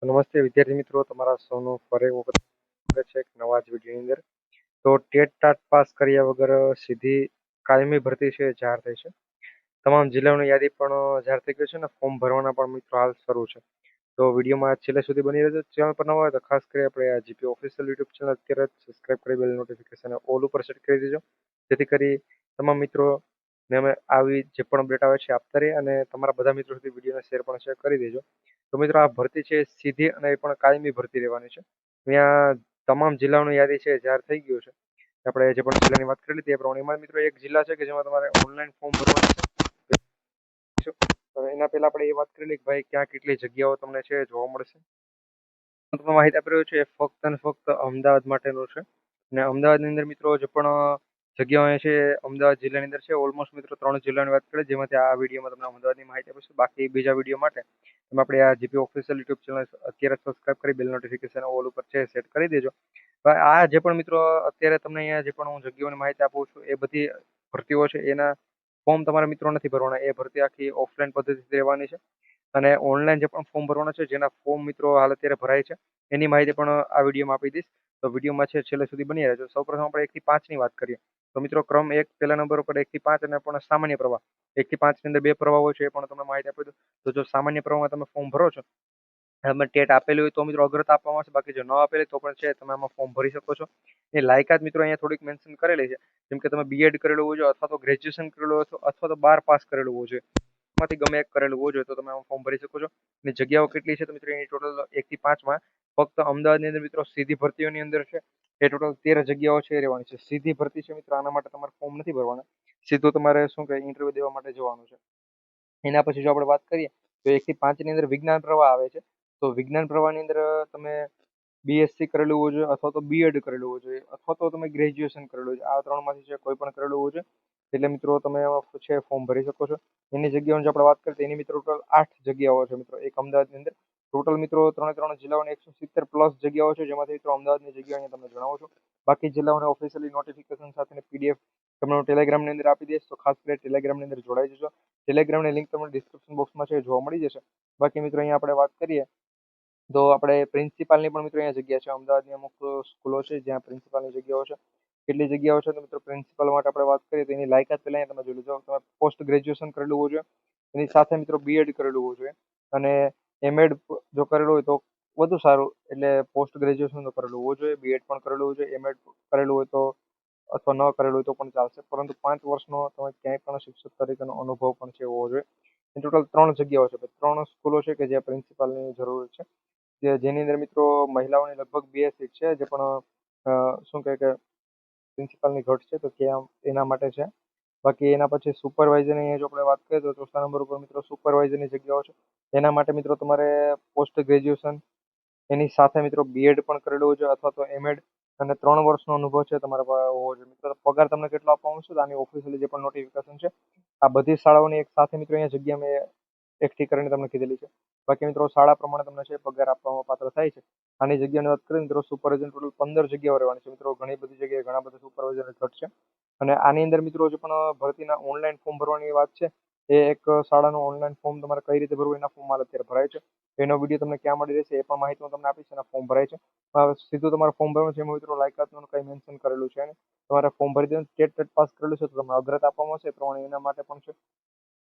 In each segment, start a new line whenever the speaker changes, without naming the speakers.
નમસ્તે વિદ્યાર્થી મિત્રો, તમારા સૌનું ફરી વખત સ્વાગત છે એક નવા જ વિડીયોની અંદર. તો ટેટ ટાટ પાસ કર્યા વગર સીધી કાયમી ભરતી છે જાહેર થઈ છે. તમામ જિલ્લાઓની યાદી પણ જાહેર થઈ ગઈ છે અને ફોર્મ ભરવાના પણ મિત્રો હાલ શરૂ છે. તો વિડીયોમાં છેલ્લે સુધી બની રહેજો. ચેનલ પર નવા હોય તો ખાસ કરી આપણે આ જીપી ઓફિશિયલ યુટ્યુબ ચેનલ અત્યારે જ સબસ્ક્રાઇબ કરી બેલ નોટિફિકેશન ઓલ ઉપર સેટ કરી દેજો, જેથી કરી તમામ મિત્રો ને અમે આવી જે પણ અપડેટ આવે છે આપતા રહીએ અને તમારા બધા મિત્રો સુધી વિડીયોને શેર પણ કરી દેજો. તો મિત્રો આ ભરતી છે સીધી અને એ પણ કાયમી ભરતી રહેવાની છે. ત્યાં તમામ જિલ્લાઓની યાદી છે જાહેર થઈ ગયું છે. આપણે જે પણ જિલ્લાની વાત કરી લીધી એ પ્રમાણે એમાં મિત્રો એક જિલ્લા છે કે જેમાં તમારે ઓનલાઈન ફોર્મ ભરવાનું છે. તો એના પહેલા આપણે એ વાત કરી લઈએ કે ભાઈ ક્યાં કેટલી જગ્યાઓ તમને છે જોવા મળશે. તમને માહિતી આપી રહ્યો છે એ ફક્ત અને ફક્ત અમદાવાદ માટેનું છે. અને અમદાવાદની અંદર મિત્રો જે પણ જગ્યાઓ છે અમદાવાદ જિલ્લાની અંદર છે. ઓલમોસ્ટ મિત્રો 3 જિલ્લાની વાત કરીએ, જેમાંથી આ વિડીયોમાં તમને અમદાવાદની માહિતી આપીશું. બાકી બીજા વિડીયો માટે તમે આપણે આ જીપી ઓફિશિયલ યુટ્યુબ ચેનલ અત્યારે સબસ્ક્રાઇબ કરી બેલ નોટિફિકેશન ઓલ ઉપર છે સેટ કરી દેજો. આ જે પણ મિત્રો અત્યારે તમને અહીંયા જે પણ હું જગ્યાઓની માહિતી આપું છું એ બધી ભરતીઓ છે એના ફોર્મ તમારા મિત્રો નથી ભરવાના. એ ભરતી આખી ઓફલાઈન પદ્ધતિથી રહેવાની છે. અને ઓનલાઈન જે પણ ફોર્મ ભરવાના છે જેના ફોર્મ મિત્રો હાલ અત્યારે ભરાય છે એની માહિતી પણ આ વિડીયોમાં આપી દઈશ. તો વિડીયોમાં છે છેલ્લે સુધી બની રહેજો. સૌપ્રથમ આપણે 1 થી 5 ની વાત કરીએ તો મિત્રો ક્રમ 1 પહેલા નંબર ઉપર 1 થી 5 અને પણ સામાન્ય પ્રવાહ 1 થી 5 ની અંદર 2 પ્રવાહો છે એ પણ તમને માહિતી આપી દઉં. તો જો સામાન્ય પ્રવાહમાં તમે ફોર્મ ભરો છો, તમે ટેટ આપેલી હોય તો મિત્રો અગ્રતા આપવામાં આવશે. બાકી જો ન આપેલી તો પણ છે તમે આમાં ફોર્મ ભરી શકો છો. એ લાયકાત મિત્રો અહીંયા થોડીક મેન્શન કરેલી છે, જેમ કે તમે બીએડ કરેલું હોવું જોઈએ અથવા તો ગ્રેજ્યુએશન કરેલું હોય અથવા તો 12 પાસ કરેલું હોવું જોઈએ. માંથી ગમે એક કરેલું હોવું જોઈએ તો તમે આમાં ફોર્મ ભરી શકો છો. અને જગ્યાઓ કેટલી છે તો મિત્રો એની ટોટલ 1 થી 5 માં ફક્ત અમદાવાદની અંદર મિત્રો સીધી ભરતીઓની અંદર છે એ ટોટલ 13 જગ્યાઓ છે રહેવાની છે. સીધી ભરતી છે મિત્રો, આના માટે તમારે ફોર્મ નથી ભરવાના. સીધું તમારે શું કે ઇન્ટરવ્યુ દેવા માટે જવાનું છે. એના પછી જો આપણે વાત કરીએ તો 1 થી 5 ની અંદર વિજ્ઞાન પ્રવાહ આવે છે. તો વિજ્ઞાન પ્રવાહની અંદર તમે બીએસસી કરેલું હોવું જોઈએ અથવા તો બીએડ કરેલું હોવું જોઈએ અથવા તો તમે ગ્રેજ્યુએશન કરેલું છે. આ ત્રણમાંથી છે કોઈ પણ કરેલું હોવું જોઈએ. એટલે મિત્રો તમે છે ફોર્મ ભરી શકો છો. એની જગ્યાઓની જો આપણે વાત કરીએ તો એની મિત્રો ટોટલ 8 જગ્યાઓ છે મિત્રો એક અમદાવાદની અંદર. ટોટલ મિત્રો 3 જિલ્લાઓની 170 પ્લસ જગ્યાઓ છે, જેમાંથી મિત્રો અમદાવાદની જગ્યા અહીંયા તમને જણાવું છું. બાકી જિલ્લાઓને ઓફિશિયલી નોટિફિકેશન સાથે પીડીએફ તમને ટેલિગ્રામની અંદર આપી દઈશ. તો ખાસ કરીને ટેલિગ્રામની અંદર જોડાઈ જજો. ટેલિગ્રામની લિંક તમને ડિસ્ક્રિપ્શન બોક્સમાં છે જોવા મળી જશે. બાકી મિત્રો અહીંયા આપણે વાત કરીએ તો આપણે પ્રિન્સિપાલની પણ મિત્રો અહીંયા જગ્યા છે. અમદાવાદની અમુક સ્કૂલો છે જ્યાં પ્રિન્સિપાલની જગ્યાઓ છે. કેટલી જગ્યાઓ છે તો મિત્રો પ્રિન્સિપલ માટે આપણે વાત કરીએ તો એની લાયકાત પહેલા અહીંયા તમે જોઈ લેજો. તમે પોસ્ટ ગ્રેજ્યુએશન કરેલું હોવું જોઈએ. એની સાથે મિત્રો બીએડ કરેલું હોવું જોઈએ અને એમએડ જો કરેલું હોય તો વધુ સારું. એટલે પોસ્ટ ગ્રેજ્યુએશન તો કરેલું હોવું જોઈએ, બીએડ પણ કરેલું હોવું જોઈએ, એમએડ કરેલું હોય તો અથવા ન કરેલું હોય તો પણ ચાલશે, પરંતુ 5 વર્ષનો તમે ક્યાંય પણ શિક્ષક તરીકેનો અનુભવ પણ છે હોવો જોઈએ. ટોટલ 3 જગ્યાઓ છે, 3 સ્કૂલો છે કે જ્યાં પ્રિન્સિપાલની જરૂર છે. જેની અંદર મિત્રો મહિલાઓની લગભગ 2 સીટ છે, જે પણ શું કહે કે પ્રિન્સિપાલની ઘટ છે તો ત્યાં એના માટે છે. બાકી એના પછી સુપરવાઇઝરની જો આપણે વાત કરીએ તો ચોથા નંબર ઉપર મિત્રો સુપરવાઇઝરની જગ્યાઓ છે. એના માટે મિત્રો તમારે પોસ્ટ ગ્રેજ્યુએશન એની સાથે મિત્રો બીએડ પણ કરેલું હોવું જોઈએ અથવા તો એમએડ અને 3 વર્ષનો અનુભવ છે તમારા પાસે હોવો જોઈએ. મિત્રો પગાર તમને કેટલો આપવામાં આવશે તો આની ઓફિશિયલી જે પણ નોટિફિકેશન છે આ બધી શાળાઓની એક સાથે મિત્રો અહીંયા જગ્યા મેં એકઠી કરીને તમને કીધેલી છે. બાકી મિત્રો શાળા પ્રમાણે તમને છે પગાર આપવામાં પાત્ર થાય છે. આની જગ્યાની વાત કરીએ મિત્રો સુપરવાઇઝર ટોટલ 15 જગ્યાઓ રહેવાની છે. મિત્રો ઘણી બધી જગ્યાએ ઘણા બધા સુપરવાઇઝર ઘટ છે. અને આની અંદર મિત્રો જે પણ ભરતીના ઓનલાઈન ફોર્મ ભરવાની વાત છે એ એક શાળાનું ઓનલાઈન ફોર્મ તમારે કઈ રીતે ભરવું એના ફોર્મ હાલ અત્યારે ભરાય છે. એનો વિડીયો તમને ક્યાં મળી રહેશે એ પણ માહિતી હું તમને આપીશ. એના ફોર્મ ભરાય છે. સીધું તમારે ફોર્મ ભરવાનું છે. એમાં મિત્રો લાયકાતનું કંઈ મેન્શન કરેલું છે નહીં. તમારે ફોર્મ ભરી દેવાનું. ટેટ પાસ કરેલું છે તો તમને અગ્રતા આપવામાં આવશે એ પ્રમાણે એના માટે પણ છે.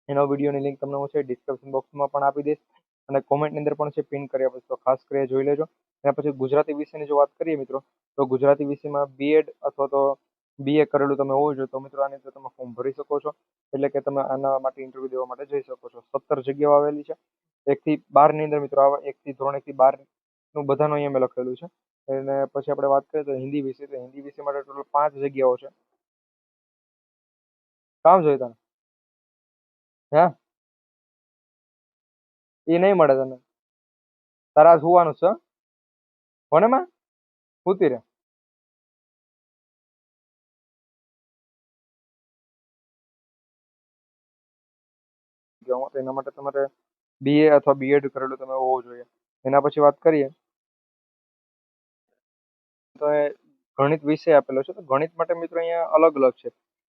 એનો વિડીયોની લિંક તમને હું છે ડિસ્ક્રિપ્શન બોક્સમાં પણ આપી દઈશ અને કોમેન્ટની અંદર પણ છે પિન કરી આપીશ. તો ખાસ કરીને જોઈ લેજો. એના પછી ગુજરાતી વિષયની જો વાત કરીએ મિત્રો તો ગુજરાતી વિષયમાં બીએડ અથવા તો બીએ કરેલું તમે હોવું જોઈએ તો મિત્રો આની અંદર તમે ફોર્મ ભરી શકો છો. એટલે કે તમે આના માટે ઇન્ટરવ્યુ દેવા માટે જઈ શકો છો. 17 જગ્યાઓ આવેલી છે. 1 થી 12 ની અંદર મિત્રો આવે. ધોરણ 1 થી 12 નું બધાનું અહીંયા મેં લખેલું છે. અને પછી આપણે વાત કરીએ તો હિન્દી વિષય, તો હિન્દી વિષય માટે ટોટલ 5 જગ્યાઓ છે. કામ જોઈએ તને? હે? એ નહીં મળે તને. તારે આજ સુવાનું છે? કોને માં સુતી રહે. એના માટે તમારે બીએ અથવા બીએડ કરેલું તમે હોવું જોઈએ. એના પછી વાત કરીએ તો એ ગણિત વિષય આપેલો છે. તો ગણિત માટે મિત્રો અહીંયા અલગ અલગ છે.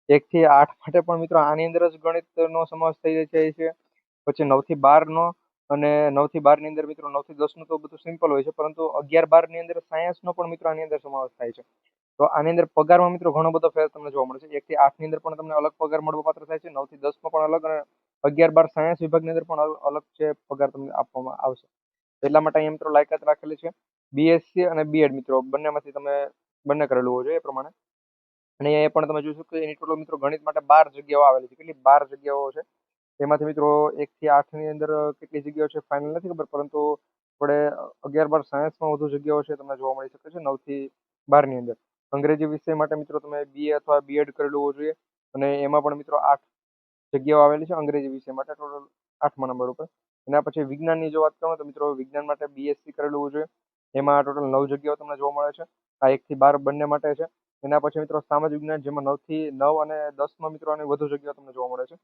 1 થી 8 માટે પણ મિત્રો આની અંદર જ ગણિતનો સમાવેશ થઈ જાય છે. પછી 9 થી 12 નો અને 9 થી 12 ની અંદર મિત્રો 9 થી 10 નું તો બધું સિમ્પલ હોય છે, પરંતુ 11-12 ની અંદર સાયન્સ નો પણ મિત્રો આની અંદર સમાવેશ થાય છે. તો આની અંદર પગારમાં મિત્રો ઘણો બધો ફેર તમને જોવા મળે છે. 1 થી 8 ની અંદર પણ તમને અલગ પગાર મળવાપાત્ર થાય છે, 9 થી 10 માં પણ અલગ, અને 11-12 સાયન્સ વિભાગની અંદર પણ અલગ છે પગાર તમને આપવામાં આવશે. એટલા માટે અહીંયા મિત્રો લાયકાત રાખેલી છે. બીએસસી અને બીએડ મિત્રો બંનેમાંથી તમે બંને કરેલું હોવું જોઈએ એ પ્રમાણે. અને એ પણ તમે જોઈ શકો છો એની ટોટલ મિત્રો ગણિત માટે 12 જગ્યાઓ આવેલી છે. કેટલી 12 જગ્યાઓ છે. તેમાંથી મિત્રો 1 થી 8 ની અંદર કેટલી જગ્યાઓ છે ફાઇનલ નથી ખબર, પરંતુ આપણે 11-12 સાયન્સમાં વધુ જગ્યાઓ છે તમને જોવા મળી શકે છે 9 થી 12 ની અંદર. અંગ્રેજી વિષય માટે મિત્રો તમે બીએ અથવા બીએડ કરેલું હોવું જોઈએ, અને એમાં પણ મિત્રો 8 જગ્યાઓ આવેલી છે અંગ્રેજી વિષય માટે, ટોટલ 8મા નંબર ઉપર. એના પછી વિજ્ઞાનની જો વાત કરું તો મિત્રો વિજ્ઞાન માટે બીએસસી કરેલું હોવું જોઈએ. એમાં ટોટલ 9 જગ્યાઓ તમને જોવા મળે છે. આ 1 થી 12 બંને માટે છે. એના પછી મિત્રો સામાજિક વિજ્ઞાન, જેમાં 9 થી 9 અને 10માં મિત્રો આની વધુ જગ્યાઓ તમને જોવા મળે છે.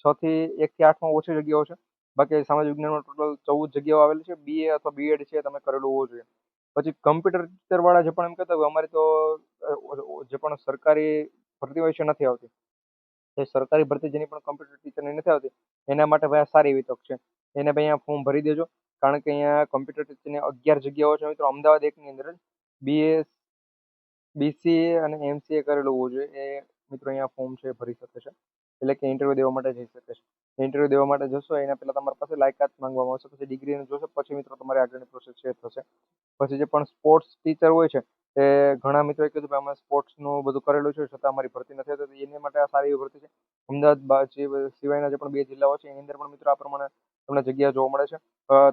6 થી 1 થી 8માં ઓછી જગ્યાઓ છે. બાકી સામાજિક વિજ્ઞાનમાં ટોટલ 14 જગ્યાઓ આવેલી છે. બીએ અથવા બીએડ છે તમે કરેલું હોવું જોઈએ. પછી કમ્પ્યુટર ટીચર વાળા જે પણ એમ કહેતા હોય અમારી તો જે પણ સરકારી ભરતી હોય છે નથી આવતી. એ સરકારી ભરતી જેની પણ કમ્પ્યુટર ટીચરની નથી આવતી, એના માટે ભાઈ આ સારી એવી તક છે. એને ભાઈ અહીંયા ફોર્મ ભરી દેજો, કારણ કે અહીંયા કમ્પ્યુટર ટીચરની 11 જગ્યાઓ છે મિત્રો અમદાવાદ એકની અંદર જ. બીએ, બીસીએ અને એમસીએ કરેલું હોવું જોઈએ એ મિત્રો અહીંયા ફોર્મ છે ભરી શકે છે. એટલે કે ઇન્ટરવ્યુ દેવા માટે જઈ શકે છે. ઇન્ટરવ્યુ દેવા માટે જશો એના પહેલા તમારી પાસે લાયકાત માંગવામાં આવશે, પછી ડિગ્રીનું જોશે, પછી મિત્રો તમારી આગળની પ્રોસેસ છે એ થશે. પછી જે પણ સ્પોર્ટ્સ ટીચર હોય છે એ ઘણા મિત્રોએ કીધું કે અમે સ્પોર્ટ્સનું બધું કરેલું છે છતાં અમારી ભરતી નથી થતી, એની માટે આ સારી એવી ભરતી છે. અમદાવાદ સિવાયના જે પણ 2 જિલ્લાઓ છે એની અંદર પણ મિત્રો આ પ્રમાણે તમને જગ્યા જોવા મળે છે.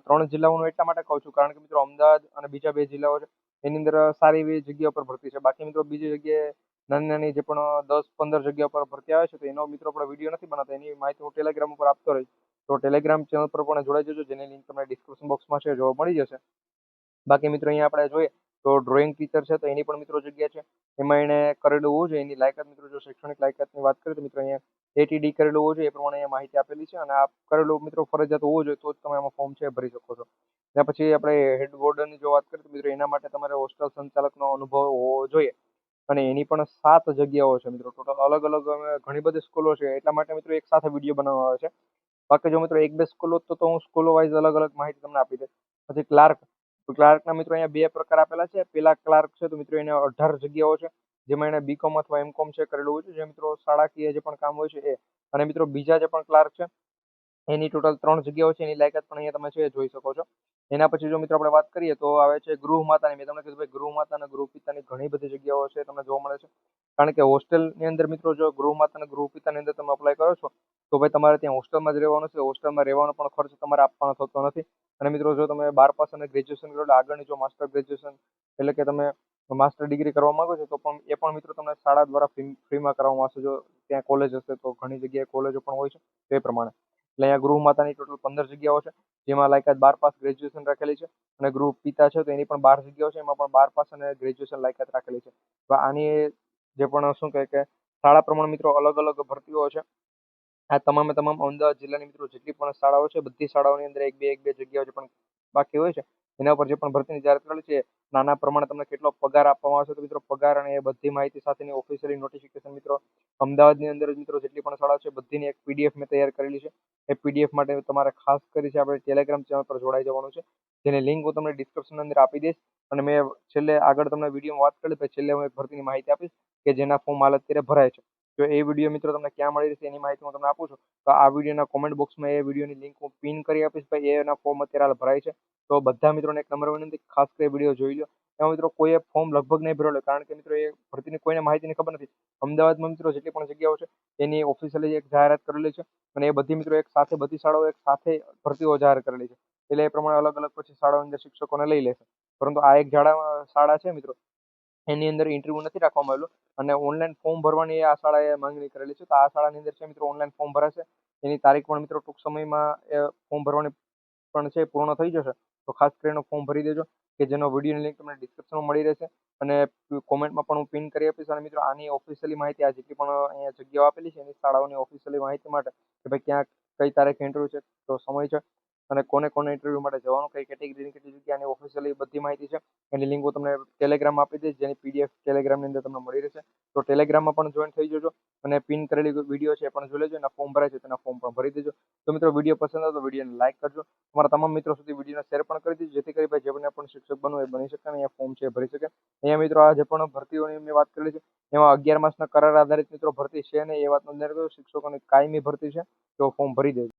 3 જિલ્લાઓનું એટલા માટે કહું છું કારણ કે મિત્રો અમદાવાદ અને બીજા 2 જિલ્લાઓ છે એની અંદર સારી એવી જગ્યા પર ભરતી છે. બાકી મિત્રો બીજી જગ્યાએ નાની નાની જે પણ 10-15 જગ્યા પર ભરતી આવે છે તો એનો મિત્રો આપણે વિડીયો નથી બનાવતા, એની માહિતી હું ટેલિગ્રામ ઉપર આપતો રહીશ. તો ટેલિગ્રામ ચેનલ પર પણ જોડાઈ જજો, જેની લિંક તમને ડિસ્ક્રિપ્શન બોક્સમાં છે, જોવા મળી જશે. બાકી મિત્રો અહીંયા આપણે જોઈએ તો ડ્રોઈંગ ટીચર છે તો એની પણ મિત્રો જગ્યા છે. એમાં એને કરેલું હોવું જોઈએ. એની લાયકાત મિત્રો જો શૈક્ષણિક લાયકાતની વાત કરીએ તો મિત્રો અહીંયા એટીડી કરેલું હોવું જોઈએ, એ પ્રમાણે અહીંયા માહિતી આપેલી છે. અને આ કરેલું મિત્રો ફરજિયાત હોવું જોઈએ, તો જ તમે આમાં ફોર્મ છે ભરી શકો છો. ત્યાર પછી આપણે હેડ વોર્ડનની જો વાત કરીએ તો મિત્રો એના માટે તમારે હોસ્ટેલ સંચાલકનો અનુભવ હોવો જોઈએ. અને એની પણ 7 જગ્યાઓ છે મિત્રો ટોટલ, અલગ અલગ ઘણી બધી સ્કૂલો છે એટલા માટે મિત્રો એક સાથે વિડીયો બનાવવામાં આવે છે. બાકી જો મિત્રો 1-2 સ્કૂલો તો હું સ્કૂલો વાઇઝ અલગ અલગ માહિતી તમને આપી દઈશ. પછી ક્લાર્કના મિત્રો અહીંયા 2 પ્રકાર આપેલા છે. પેલા ક્લાર્ક છે તો મિત્રો એને 18 જગ્યાઓ છે, જેમાં એને બીકોમ અથવા એમકોમ છે કરેલું હોય છે, જે મિત્રો શાળાકીય જે પણ કામ હોય છે એ. અને મિત્રો બીજા જે પણ ક્લાર્ક છે એની ટોટલ 3 જગ્યાઓ છે. એની લાયકાત પણ અહીંયા તમે છે જોઈ શકો છો. એના પછી જો મિત્રો આપણે વાત કરીએ તો આવે છે ગૃહ માતાની. મેં તમને કીધું ભાઈ ગૃહ માતા અને ગૃહ પિતાની ઘણી બધી જગ્યાઓ છે તમને જોવા મળે છે. કારણ કે હોસ્ટેલની અંદર મિત્રો જો ગૃહ માતા અને ગૃહ પિતાની અંદર તમે અપ્લાય કરો છો તો ભાઈ તમારે ત્યાં હોસ્ટેલમાં જ રહેવાનું છે. હોસ્ટેલમાં રહેવાનો પણ ખર્ચ તમારે આપવાનો થતો નથી. અને મિત્રો જો તમે 12 પાસ અને ગ્રેજ્યુએશન કરો એટલે આગળની જો માસ્ટર ગ્રેજ્યુએશન એટલે કે તમે માસ્ટર ડિગ્રી કરવા માંગો છો તો પણ એ પણ મિત્રો તમને શાળા દ્વારા ફ્રીમાં કરવામાં આવશે. જો ત્યાં કોલેજ હશે તો ઘણી જગ્યાએ કોલેજો પણ હોય છે તે પ્રમાણે. એટલે અહીંયા ગૃહ માતાની ટોટલ 15 જગ્યાઓ છે, જેમાં લાયકાત 12 પાસ ગ્રેજ્યુએશન રાખેલી છે. અને ગૃહ પિતા છે તો એની પણ 12 જગ્યાઓ છે, એમાં પણ 12 પાસ અને ગ્રેજ્યુએશન લાયકાત રાખેલી છે. તો આની જે પણ શું કહે કે શાળા પ્રમાણે મિત્રો અલગ અલગ ભરતીઓ છે. આ તમામે તમામ અમદાવાદ જિલ્લાની મિત્રો જેટલી પણ શાળાઓ છે બધી શાળાઓની અંદર એક બે જગ્યાઓ જે પણ બાકી હોય છે એના ઉપર જે પણ ભરતીની જાહેરાત કરેલી છે નાના પ્રમાણે તમને કેટલો પગાર આપવામાં આવશે તો મિત્રો પગાર અને એ બધી માહિતી સાથેની ઓફિશિયલી નોટિફિકેશન મિત્રો અમદાવાદની અંદર મિત્રો જેટલી પણ શાળા છે બધીની એક પીડીએફ મેં તૈયાર કરેલી છે. એ પીડીએફ માટે તમારે ખાસ કરી છે આપણે ટેલિગ્રામ ચેનલ પર જોડાઈ જવાનું છે, જેની લિંક હું તમને ડિસ્ક્રિપ્શન અંદર આપી દઈશ. અને મેં છેલ્લે આગળ તમને વિડીયોમાં વાત કરી પછી છેલ્લે હું એક ભરતીની માહિતી આપીશ કે જેના ફોર્મ હાલ અત્યારે ભરાય છે. તો એ વિડીયો મિત્રો તમને ક્યાં મળી રહેશે એની માહિતી હું તમને આપું છું. તો આ વિડીયોના કોમેન્ટ બોક્સમાં એ વિડીયોની લિંક હું પિન કરી આપીશ. ભાઈ એના ફોર્મ અત્યારે હાલ ભરાય છે. તો બધા મિત્રોને એક નંબર વિનંતી, ખાસ કરી વિડીયો જોઈ લો. એમાં મિત્રો કોઈએ ફોર્મ લગભગ નહીં ભરેલું, કારણ કે મિત્રો એ ભરતીની કોઈને માહિતીની ખબર નથી. અમદાવાદમાં મિત્રો જેટલી પણ જગ્યાઓ છે એની ઓફિશિયલી એક જાહેરાત કરેલી છે. અને એ બધી મિત્રો એક સાથે બધી શાળાઓ એક સાથે ભરતીઓ જાહેર કરેલી છે. એટલે એ પ્રમાણે અલગ અલગ પછી શાળાઓની અંદર શિક્ષકોને લઈ લેશે. પરંતુ આ એક શાળા છે મિત્રો એની અંદર ઇન્ટરવ્યુ નથી રાખવામાં આવેલું, અને ઓનલાઈન ફોર્મ ભરવાની આ શાળાએ માંગણી કરેલી છે. તો આ શાળાની અંદર છે મિત્રો ઓનલાઈન ફોર્મ ભરાશે. એની તારીખ પણ મિત્રો ટૂંક સમયમાં એ ફોર્મ ભરવાની પણ છે પૂર્ણ થઈ જશે. તો ખાસ કરીને ફોર્મ ભરી દેજો, કે જેનો વિડીયોની લિંક તમને ડિસ્ક્રિપ્શનમાં મળી રહેશે. અને કોમેન્ટમાં પણ હું પિન કરી આપીશ. અને મિત્રો આની ઓફિશિયલી માહિતી આ જેટલી પણ અહીંયા જગ્યાઓ આપેલી છે એની શાળાઓની ઓફિશિયલી માહિતી માટે કે ભાઈ ક્યાં કઈ તારીખે ઇન્ટરવ્યુ છે, તો સમય છે, અને કોને કોને ઇન્ટરવ્યુ માટે જવાનું, કઈ કેટેગરીની કેટલી જગ્યાની ઓફિશિયલી બધી માહિતી છે. એની લિંક હું તમને ટેલિગ્રામમાં આપી દઈશ, જેની પીડીએફ ટેલિગ્રામની અંદર તમને મળી રહેશે. તો ટેલિગ્રામમાં પણ જોઈન થઈ જજો. અને પિન કરેલી વિડીયો છે એ પણ જોઈ લેજો. એના ફોર્મ ભરાય છે તેના ફોર્મ પણ ભરી દેજો. તો મિત્રો વિડીયો પસંદ આવે તો વિડીયોને લાઈક કરજો. તમારા તમામ મિત્રો સુધી વિડીયોને શેર પણ કરી દીધું, જેથી કરી ભાઈ જેમને પણ શિક્ષક બનવું હોય બની શકે અને અહીંયા ફોર્મ છે એ ભરી શકે. અહીંયા મિત્રો આજે પણ ભરતીઓની મેં વાત કરેલી છે, એમાં 11 માસના કરાર આધારિત મિત્રો ભરતી છે ને એ વાતનું ધ્યાન રાખજો. શિક્ષકોની કાયમી ભરતી છે, તો ફોર્મ ભરી દેજો.